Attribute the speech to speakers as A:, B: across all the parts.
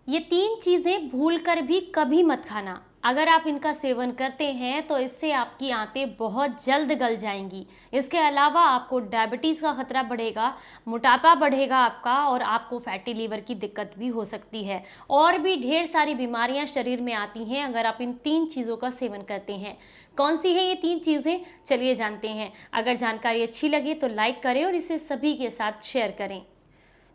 A: ये 3 चीज़ें भूलकर भी कभी मत खाना। अगर आप इनका सेवन करते हैं तो इससे आपकी आंतें बहुत जल्द गल जाएंगी। इसके अलावा आपको डायबिटीज़ का खतरा बढ़ेगा, मोटापा बढ़ेगा आपका, और आपको फैटी लीवर की दिक्कत भी हो सकती है। और भी ढेर सारी बीमारियां शरीर में आती हैं अगर आप इन 3 चीज़ों का सेवन करते हैं। कौन सी है ये 3 चीज़ें, चलिए जानते हैं। अगर जानकारी अच्छी लगे तो लाइक करें और इसे सभी के साथ शेयर करें।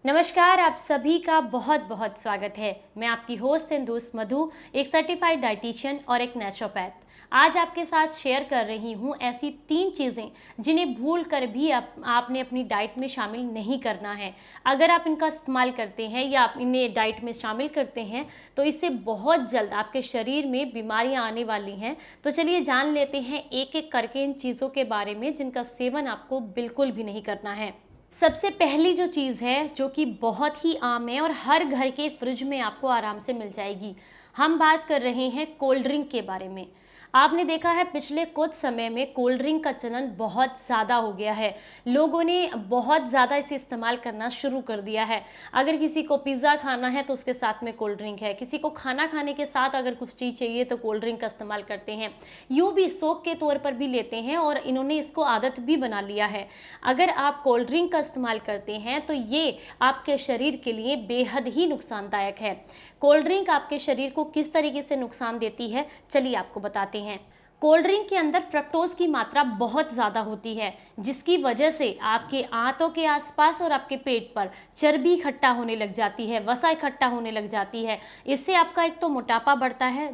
A: नमस्कार, आप सभी का बहुत बहुत स्वागत है। मैं आपकी होस्ट एंड दोस्त मधु, एक सर्टिफाइड डाइटिशियन और एक नेचुरोपैथ। आज आपके साथ शेयर कर रही हूँ ऐसी 3 चीज़ें जिन्हें भूल कर भी आपने अपनी डाइट में शामिल नहीं करना है। अगर आप इनका इस्तेमाल करते हैं या आप इन्हें डाइट में शामिल करते हैं तो इससे बहुत जल्द आपके शरीर में बीमारियां आने वाली हैं। तो चलिए जान लेते हैं एक एक करके इन चीज़ों के बारे में जिनका सेवन आपको बिल्कुल भी नहीं करना है। सबसे पहली जो चीज़ है जो कि बहुत ही आम है और हर घर के फ्रिज में आपको आराम से मिल जाएगी, हम बात कर रहे हैं कोल्ड ड्रिंक के बारे में। आपने देखा है पिछले कुछ समय में कोल्ड ड्रिंक का चलन बहुत ज़्यादा हो गया है। लोगों ने बहुत ज़्यादा इसे इस्तेमाल करना शुरू कर दिया है। अगर किसी को पिज़्ज़ा खाना है तो उसके साथ में कोल्ड ड्रिंक है, किसी को खाना खाने के साथ अगर कुछ चीज़ चाहिए तो कोल्ड ड्रिंक का इस्तेमाल करते हैं। यूँ भी शौक के तौर पर भी लेते हैं और इन्होंने इसको आदत भी बना लिया है। अगर आप कोल्ड ड्रिंक का इस्तेमाल करते हैं तो ये आपके शरीर के लिए बेहद ही नुकसानदायक है। कोल्ड ड्रिंक आपके शरीर को किस तरीके से नुकसान देती है, चलिए आपको बताते हैं। कोल्ड ड्रिंक के अंदर फ्रक्टोज की मात्रा बहुत ज़्यादा होती है, जिसकी वजह से आपके आंतों के आसपास और आपके पेट पर चर्बी इकट्ठा होने लग जाती है, वसा इकट्ठा होने लग जाती है। इससे आपका एक तो मोटापा बढ़ता है,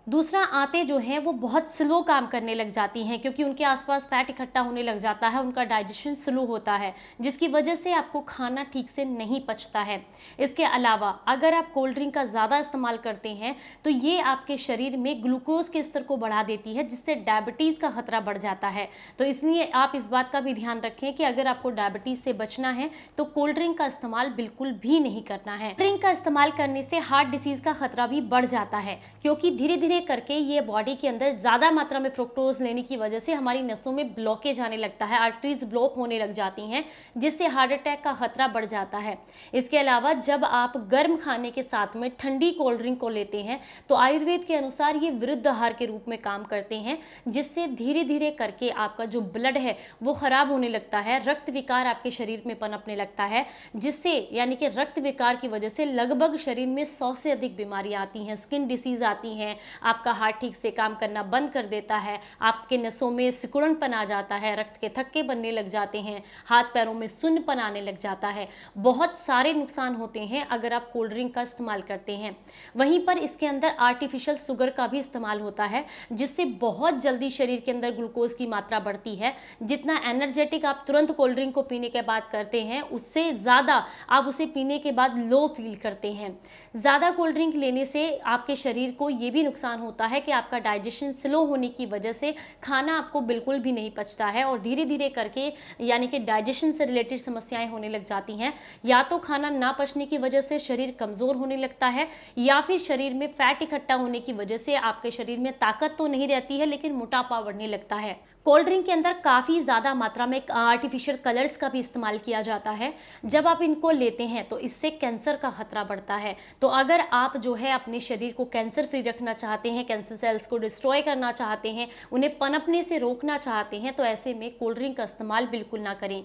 A: दूसरा आंतें जो हैं वो बहुत स्लो काम करने लग जाती हैं, क्योंकि उनके आसपास फैट इकट्ठा होने लग जाता है, उनका डाइजेशन स्लो होता है, जिसकी वजह से आपको खाना ठीक से नहीं पचता है। इसके अलावा अगर आप कोल्ड ड्रिंक का ज़्यादा इस्तेमाल करते हैं तो ये आपके शरीर में ग्लूकोज के स्तर को बढ़ा देती है, जिससे डायबिटीज़ का खतरा बढ़ जाता है। तो इसलिए आप इस बात का भी ध्यान रखें कि अगर आपको डायबिटीज़ से बचना है तो कोल्ड ड्रिंक का इस्तेमाल बिल्कुल भी नहीं करना है। ड्रिंक का इस्तेमाल करने से हार्ट डिसीज़ का खतरा भी बढ़ जाता है, क्योंकि धीरे धीरे करके ये बॉडी के अंदर ज़्यादा मात्रा में फ्रुक्टोज लेने की वजह से हमारी नसों में ब्लॉकेज आने लगता है, आर्टरीज ब्लॉक होने लग जाती हैं, जिससे हार्ट अटैक का खतरा बढ़ जाता है। इसके अलावा जब आप गर्म खाने के साथ में ठंडी कोल्ड ड्रिंक को लेते हैं तो आयुर्वेद के अनुसार ये विरुद्ध आहार के रूप में काम करते हैं, जिससे धीरे धीरे करके आपका जो ब्लड है वो खराब होने लगता है, रक्त विकार आपके शरीर में पनपने लगता है, जिससे यानी कि रक्त विकार की वजह से लगभग शरीर में 100 से अधिक बीमारियां आती हैं, स्किन डिसीज आती हैं, आपका हार्ट ठीक से काम करना बंद कर देता है, आपके नसों में सिकुड़नपन आ जाता है, रक्त के थक्के बनने लग जाते हैं, हाथ पैरों में सुन्नपन आने लग जाता है। बहुत सारे नुकसान होते हैं अगर आप कोल्ड ड्रिंक का इस्तेमाल करते हैं। वहीं पर इसके अंदर आर्टिफिशियल शुगर का भी इस्तेमाल होता है, जिससे बहुत जल्दी शरीर के अंदर ग्लूकोज की मात्रा बढ़ती है। जितना एनर्जेटिक आप तुरंत कोल्ड ड्रिंक को पीने के बाद करते हैं, उससे ज़्यादा आप उसे पीने के बाद लो फील करते हैं। ज़्यादा कोल्ड ड्रिंक लेने से आपके शरीर को ये भी नुकसान होता है कि आपका डाइजेशन स्लो होने की वजह से खाना आपको बिल्कुल भी नहीं पचता है और धीरे धीरे करके यानी कि डाइजेशन से रिलेटेड समस्याएं होने लग जाती हैं। या तो खाना ना पचने की वजह से शरीर कमज़ोर होने लगता है, या फिर शरीर में फैट इकट्ठा होने की वजह से आपके शरीर में ताकत तो नहीं रहती है लेकिन मोटापा बढ़ने लगता है। कोल्ड ड्रिंक के अंदर काफ़ी ज़्यादा मात्रा में आर्टिफिशियल कलर्स का भी इस्तेमाल किया जाता है। जब आप इनको लेते हैं तो इससे कैंसर का खतरा बढ़ता है। तो अगर आप जो है अपने शरीर को कैंसर फ्री रखना चाहते हैं, कैंसर सेल्स को डिस्ट्रॉय करना चाहते हैं, उन्हें पनपने से रोकना चाहते हैं, तो ऐसे में कोल्ड ड्रिंक का इस्तेमाल बिल्कुल ना करें।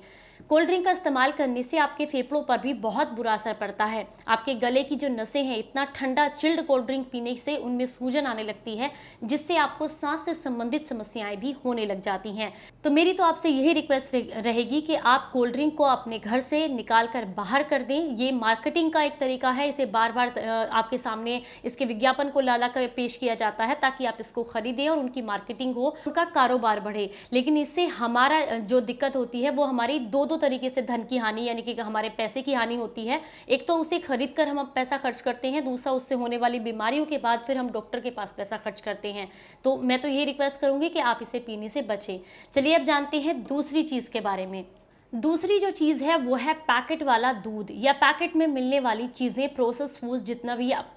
A: कोल्ड ड्रिंक का इस्तेमाल करने से आपके फेफड़ों पर भी बहुत बुरा असर पड़ता है। आपके गले की जो नसें हैं, इतना ठंडा चिल्ड कोल्ड ड्रिंक पीने से उनमें सूजन आने लगती है, जिससे आपको सांस से संबंधित समस्याएं भी होने लग जाती हैं। तो मेरी तो आपसे यही रिक्वेस्ट रहेगी कि आप कोल्ड ड्रिंक को अपने घर से निकाल कर बाहर कर दें। ये मार्केटिंग का एक तरीका है, इसे बार बार आपके सामने इसके विज्ञापन को ला कर पेश किया जाता है ताकि आप इसको खरीदें और उनकी मार्केटिंग हो, उनका कारोबार बढ़े। लेकिन इससे हमारा जो दिक्कत होती है वो हमारी दो तरीके से धन की हानि यानी कि हमारे पैसे की हानि होती है। एक तो उसे खरीद कर हम पैसा खर्च करते हैं, दूसरा उससे होने वाली बीमारियों के बाद फिर हम डॉक्टर के पास पैसा खर्च करते हैं। तो मैं तो यही रिक्वेस्ट करूंगी कि आप इसे पीने से बचें। चलिए अब जानते हैं दूसरी चीज़ के बारे में। दूसरी जो चीज़ है वो है पैकेट वाला दूध या पैकेट में मिलने वाली चीज़ें, प्रोसेस फूड्स, जितना भी आप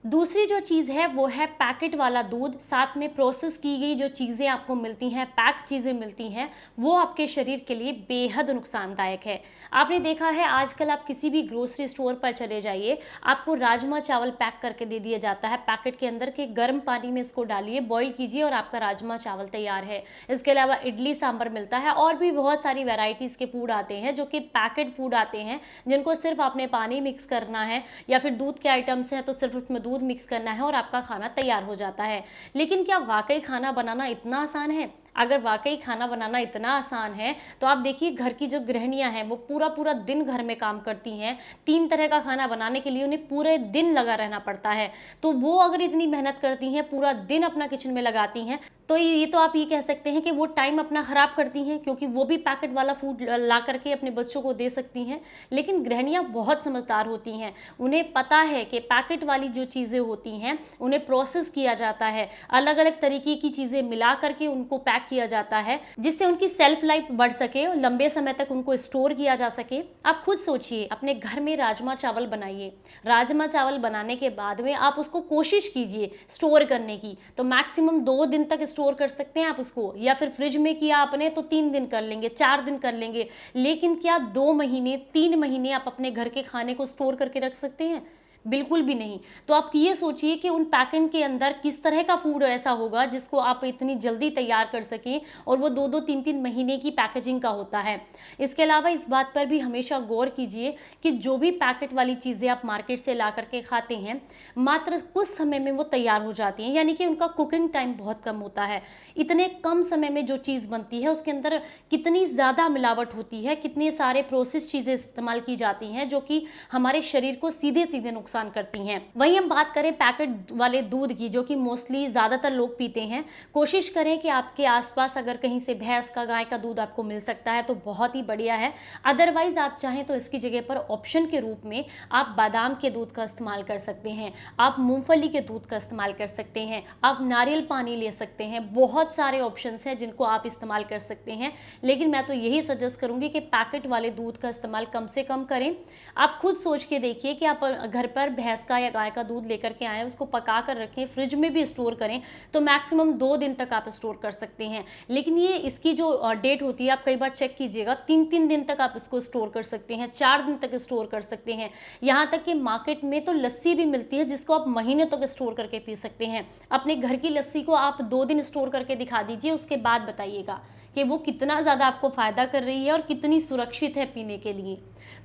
A: दूसरी जो चीज़ है वो है पैकेट वाला दूध, साथ में प्रोसेस की गई जो चीज़ें आपको मिलती हैं, पैक चीज़ें मिलती हैं, वो आपके शरीर के लिए बेहद नुकसानदायक है। आपने देखा है आजकल आप किसी भी ग्रोसरी स्टोर पर चले जाइए, आपको राजमा चावल पैक करके दे दिया जाता है पैकेट के अंदर के गर्म पानी में इसको डालिए, बॉईल कीजिए और आपका राजमा चावल तैयार है। इसके अलावा इडली सांभर मिलता है और भी बहुत सारी वेराइटीज़ के फूड आते हैं जो कि पैकेट फूड आते हैं, जिनको सिर्फ आपने पानी मिक्स करना है या फिर दूध के आइटम्स हैं तो सिर्फ उसमें दूध मिक्स करना है और आपका खाना तैयार हो जाता है। लेकिन क्या वाकई खाना बनाना इतना आसान है? अगर वाकई खाना बनाना इतना आसान है तो आप देखिए घर की जो गृहिणियां हैं वो पूरा पूरा दिन घर में काम करती हैं, 3 तरह का खाना बनाने के लिए उन्हें पूरे दिन लगा रहना पड़ता है। तो वो अगर इतनी मेहनत करती हैं, पूरा दिन अपना किचन में लगाती हैं, तो ये तो आप ये कह सकते हैं कि वो टाइम अपना ख़राब करती हैं, क्योंकि वो भी पैकेट वाला फूड ला करके अपने बच्चों को दे सकती हैं। लेकिन गृहिणियाँ बहुत समझदार होती हैं, उन्हें पता है कि पैकेट वाली जो चीज़ें होती हैं उन्हें प्रोसेस किया जाता है, अलग अलग तरीके की चीज़ें मिला करके उनको पैक किया जाता है, जिससे उनकी सेल्फ लाइफ बढ़ सके और लंबे समय तक उनको स्टोर किया जा सके। आप खुद सोचिए, अपने घर में राजमा चावल बनाइए, राजमा चावल बनाने के बाद में आप उसको कोशिश कीजिए स्टोर करने की, तो मैक्सिमम 2 दिन तक स्टोर कर सकते हैं आप उसको, या फिर फ्रिज में किया आपने तो 3 दिन कर लेंगे, 4 दिन कर लेंगे। लेकिन क्या 2 महीने 3 महीने आप अपने घर के खाने को स्टोर करके रख सकते हैं? बिल्कुल भी नहीं। तो आप ये सोचिए कि उन पैकेट के अंदर किस तरह का फूड ऐसा होगा जिसको आप इतनी जल्दी तैयार कर सकें, और वो 2-2 3-3 महीने की पैकेजिंग का होता है। इसके अलावा इस बात पर भी हमेशा गौर कीजिए कि जो भी पैकेट वाली चीज़ें आप मार्केट से ला करके खाते हैं, मात्र कुछ समय में वो तैयार हो जाती हैं, यानी कि उनका कुकिंग टाइम बहुत कम होता है। इतने कम समय में जो चीज़ बनती है उसके अंदर कितनी ज़्यादा मिलावट होती है, कितने सारे प्रोसेस चीज़ें इस्तेमाल की जाती हैं जो कि हमारे शरीर को सीधे सीधे नुकसान करती हैं। वहीं हम बात करें पैकेट वाले दूध की, जो कि मोस्टली ज़्यादातर लोग पीते हैं, कोशिश करें कि आपके आसपास अगर कहीं से भैंस का, गाय का दूध आपको मिल सकता है तो बहुत ही बढ़िया है। अदरवाइज आप चाहें तो इसकी जगह पर ऑप्शन के रूप में आप बादाम के दूध का इस्तेमाल कर सकते हैं, आप मूंगफली के दूध का इस्तेमाल कर सकते हैं, आप नारियल पानी ले सकते हैं। बहुत सारे ऑप्शंस हैं जिनको आप इस्तेमाल कर सकते हैं, लेकिन मैं तो यही सजेस्ट करूंगी कि पैकेट वाले दूध का इस्तेमाल कम से कम करें। आप खुद सोच के देखिए कि आप घर पर भैंस का या गाय का दूध लेकर के आएँ, उसको पका कर रखें, फ्रिज में भी स्टोर करें तो मैक्सिमम 2 दिन तक आप स्टोर कर सकते हैं। लेकिन ये इसकी जो डेट होती है आप कई बार चेक कीजिएगा, 3-3 दिन तक आप इसको स्टोर कर सकते हैं, 4 दिन तक स्टोर कर सकते हैं। यहाँ तक कि मार्केट में तो लस्सी भी मिलती है जिसको आप महीने तक स्टोर करके पी सकते हैं। अपने घर की लस्सी को आप 2 दिन स्टोर करके दिखा दीजिए, उसके बाद बताइएगा कि वो कितना ज़्यादा आपको फ़ायदा कर रही है और कितनी सुरक्षित है पीने के लिए।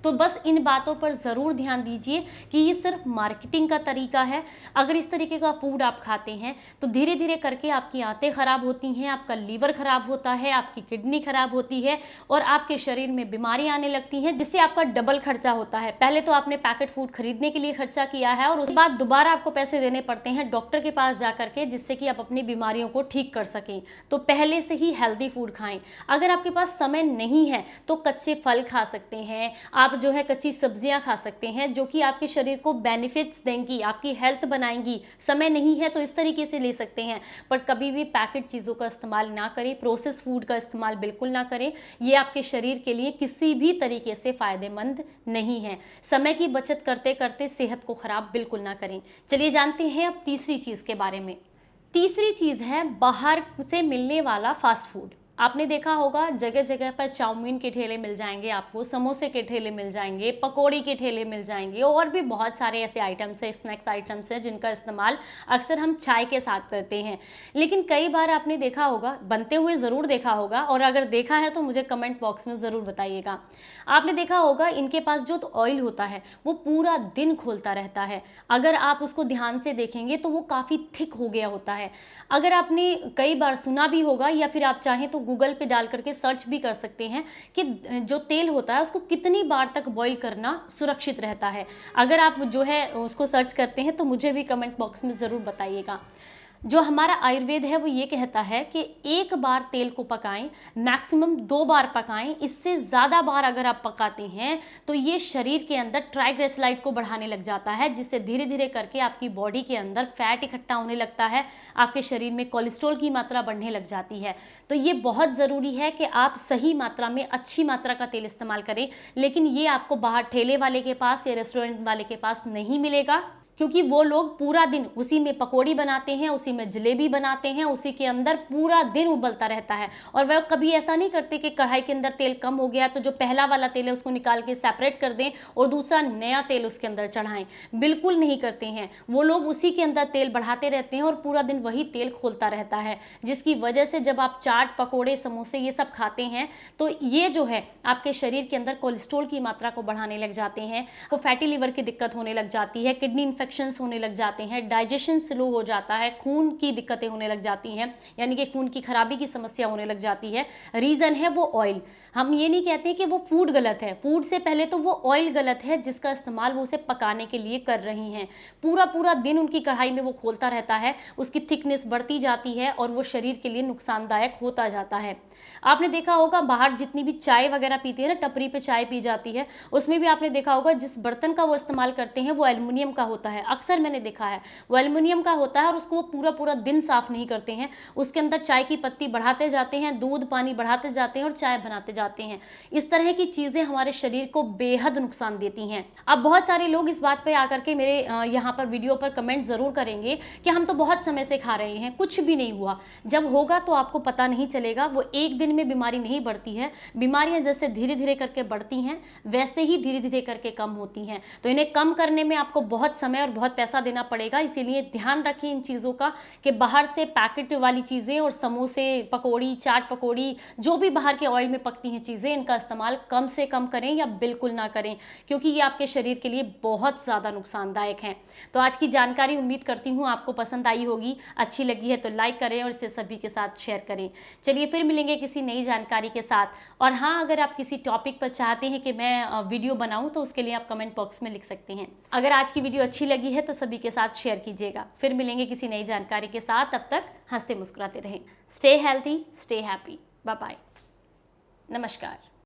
A: तो बस इन बातों पर ज़रूर ध्यान दीजिए कि ये सिर्फ मार्केटिंग का तरीका है। अगर इस तरीके का फूड आप खाते हैं तो धीरे धीरे करके आपकी आंतें खराब होती हैं, आपका लीवर खराब होता है, आपकी किडनी खराब होती है और आपके शरीर में बीमारी आने लगती हैं, जिससे आपका डबल खर्चा होता है। पहले तो आपने पैकेट फूड खरीदने के लिए खर्चा किया है और उसके बाद दोबारा आपको पैसे देने पड़ते हैं डॉक्टर के पास जा करके, जिससे कि आप अपनी बीमारियों को ठीक कर सकें। तो पहले से ही हेल्दी फूड खाएं। अगर आपके पास समय नहीं है तो कच्चे फल खा सकते हैं, आप जो है कच्ची सब्जियां खा सकते हैं जो कि आपके शरीर को बेनिफिट्स देंगी, आपकी हेल्थ बनाएंगी। समय नहीं है तो इस तरीके से ले सकते हैं, पर कभी भी पैकेट चीज़ों का इस्तेमाल ना करें, प्रोसेस फूड का इस्तेमाल बिल्कुल ना करें। ये आपके शरीर के लिए किसी भी तरीके से फ़ायदेमंद नहीं है। समय की बचत करते करते सेहत को ख़राब बिल्कुल ना करें। चलिए जानते हैं अब तीसरी चीज़ के बारे में। तीसरी चीज़ है बाहर से मिलने वाला फास्ट फूड। आपने देखा होगा जगह जगह पर चाउमीन के ठेले मिल जाएंगे, आपको समोसे के ठेले मिल जाएंगे, पकौड़ी के ठेले मिल जाएंगे और भी बहुत सारे ऐसे आइटम्स हैं, स्नैक्स आइटम्स हैं जिनका इस्तेमाल अक्सर हम चाय के साथ करते हैं। लेकिन कई बार आपने देखा होगा, बनते हुए ज़रूर देखा होगा, और अगर देखा है तो मुझे कमेंट बॉक्स में ज़रूर बताइएगा। आपने देखा होगा इनके पास जो ऑयल होता है वो पूरा दिन खोलता रहता है। अगर आप उसको ध्यान से देखेंगे तो वो काफ़ी थिक हो गया होता है। अगर आपने कई बार सुना भी होगा या फिर आप चाहें तो गूगल पे डाल करके सर्च भी कर सकते हैं कि जो तेल होता है उसको कितनी बार तक बॉईल करना सुरक्षित रहता है। अगर आप जो है उसको सर्च करते हैं तो मुझे भी कमेंट बॉक्स में ज़रूर बताइएगा। जो हमारा आयुर्वेद है वो ये कहता है कि 1 बार तेल को पकाएं, मैक्सिमम 2 बार पकाएं। इससे ज़्यादा बार अगर आप पकाते हैं तो ये शरीर के अंदर ट्राइग्लिसराइड को बढ़ाने लग जाता है, जिससे धीरे धीरे करके आपकी बॉडी के अंदर फैट इकट्ठा होने लगता है, आपके शरीर में कोलेस्ट्रॉल की मात्रा बढ़ने लग जाती है। तो ये बहुत ज़रूरी है कि आप सही मात्रा में, अच्छी मात्रा का तेल इस्तेमाल करें। लेकिन ये आपको बाहर ठेले वाले के पास या रेस्टोरेंट वाले के पास नहीं मिलेगा। क्योंकि वो लोग पूरा दिन उसी में पकौड़ी बनाते हैं, उसी में जलेबी बनाते हैं, उसी के अंदर पूरा दिन उबलता रहता है। और वह कभी ऐसा नहीं करते कि कढ़ाई के अंदर तेल कम हो गया तो जो पहला वाला तेल है उसको निकाल के सेपरेट कर दें और दूसरा नया तेल उसके अंदर चढ़ाएं। बिल्कुल नहीं करते हैं, वो लोग उसी के अंदर तेल बढ़ाते रहते हैं और पूरा दिन वही तेल खोलता रहता है, जिसकी वजह से जब आप चाट, पकौड़े, समोसे ये सब खाते हैं तो ये जो है आपके शरीर के अंदर कोलेस्ट्रॉल की मात्रा को बढ़ाने लग जाते हैं, को फैटी लिवर की दिक्कत होने लग जाती है, किडनी इन्फेक्शंस होने लग जाते हैं, डाइजेशन स्लो हो जाता है, खून की दिक्कतें होने लग जाती हैं, यानी कि खून की खराबी की समस्या होने लग जाती है। रीजन है वो ऑयल। हम ये नहीं कहते कि वो फूड गलत है, फूड से पहले तो वो ऑयल गलत है जिसका इस्तेमाल वो उसे पकाने के लिए कर रही हैं। पूरा पूरा दिन उनकी कढ़ाई में वो खोलता रहता है, उसकी थिकनेस बढ़ती जाती है और वो शरीर के लिए नुकसानदायक होता जाता है। आपने देखा होगा बाहर जितनी भी चाय वगैरह पीते हैं ना, टपरी पे चाय पी जाती है, उसमें भी आपने देखा होगा जिस बर्तन का वो इस्तेमाल करते हैं वो एल्युमिनियम का होता है। अक्सर मैंने देखा है वो एल्युमिनियम का होता है और उसको वो पूरा पूरा दिन साफ नहीं करते हैं। उसके अंदर चाय की पत्ती बढ़ाते जाते हैं, दूध पानी बढ़ाते जाते हैं और चाय बनाते जाते हैं। इस तरह की चीजें हमारे शरीर को बेहद नुकसान देती हैं। अब बहुत सारे लोग इस बात पे आकर के मेरे यहाँ पर वीडियो पर कमेंट जरूर करेंगे कि हम तो बहुत समय से खा रहे हैं, कुछ भी नहीं हुआ। जब होगा तो आपको पता नहीं चलेगा। वो एक दिन में बीमारी नहीं बढ़ती है, बीमारियां जैसे धीरे धीरे करके बढ़ती हैं वैसे ही धीरे धीरे करके कम होती हैं। तो इन्हें कम करने में आपको बहुत समय और बहुत पैसा देना पड़ेगा। इसीलिए ध्यान रखें इन चीज़ों का कि बाहर से पैकेट वाली चीज़ें और समोसे, पकौड़ी, चाट पकौड़ी, जो भी बाहर के ऑयल में पकती हैं चीज़ें, इनका इस्तेमाल कम से कम करें या बिल्कुल ना करें, क्योंकि ये आपके शरीर के लिए बहुत ज़्यादा नुकसानदायक हैं। तो आज की जानकारी उम्मीद करती हूँ आपको पसंद आई होगी। अच्छी लगी है तो लाइक करें और इसे सभी के साथ शेयर करें। चलिए फिर मिलेंगे किसी नई जानकारी के साथ। और हाँ, अगर आप किसी टॉपिक पर चाहते हैं कि मैं वीडियो बनाऊं तो उसके लिए आप कमेंट बॉक्स में लिख सकते हैं। अगर आज की वीडियो अच्छी लगी है तो सभी के साथ शेयर कीजिएगा। फिर मिलेंगे किसी नई जानकारी के साथ, तब तक हंसते मुस्कुराते रहें। Stay healthy, stay happy. Bye bye, नमस्कार।